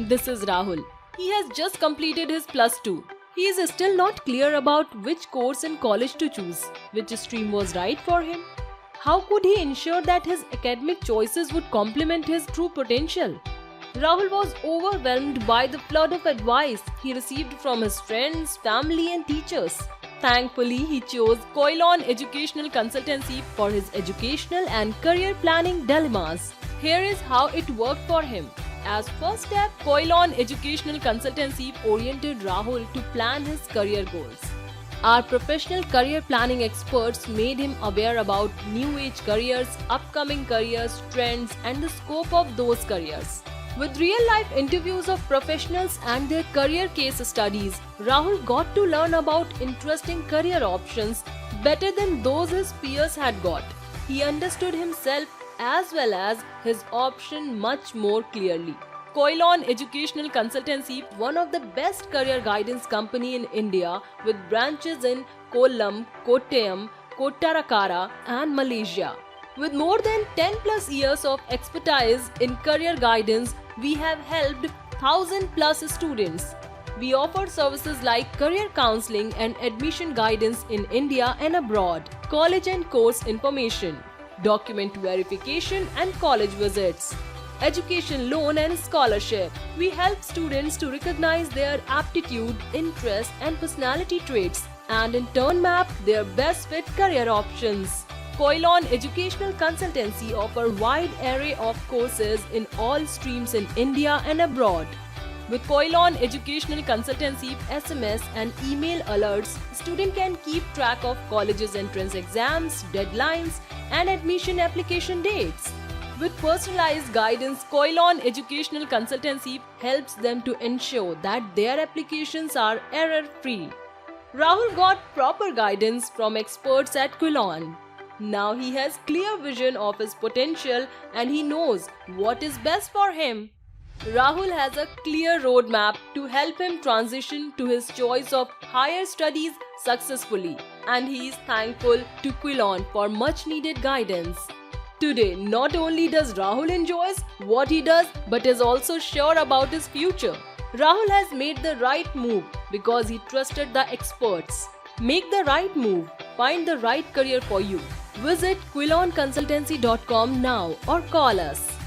This is Rahul. He has just completed his plus 2. He is still not clear about which course in college to choose, which stream was right for him. How could he ensure that his academic choices would complement his true potential? Rahul was overwhelmed by the flood of advice he received from his friends, family, and teachers. Thankfully, he chose Koilon Educational Consultancy for his educational and career planning dilemmas. Here is how it worked for him. As first step, Koilon Educational Consultancy oriented Rahul to plan his career goals. Our professional career planning experts made him aware about new age careers, upcoming careers, trends, and the scope of those careers. With real-life interviews of professionals and their career case studies, Rahul got to learn about interesting career options better than those his peers had got. He understood himself as well as his option much more clearly. Koilon Educational Consultancy, one of the best career guidance company in India with branches in Kollam, Kottayam, Kottarakara and Malaysia. With more than 10 plus years of expertise in career guidance, we have helped 1000 plus students. We offer services like career counseling and admission guidance in India and abroad, college and course information, document verification and college visits, education loan and scholarship. We help students to recognize their aptitude, interest and personality traits and in turn map their best fit career options. Koilon Educational Consultancy offer wide array of courses in all streams in India and abroad. With Koilon Educational Consultancy SMS and email alerts, student can keep track of colleges' entrance exams, deadlines, and admission application dates. With personalized guidance, Koilon Educational Consultancy helps them to ensure that their applications are error-free. Rahul got proper guidance from experts at Koilon. Now he has clear vision of his potential and he knows what is best for him. Rahul has a clear roadmap to help him transition to his choice of higher studies successfully, and he is thankful to Koilon for much needed guidance. Today, not only does Rahul enjoys what he does but is also sure about his future. Rahul has made the right move because he trusted the experts. Make the right move. Find the right career for you. Visit quilonconsultancy.com now or call us.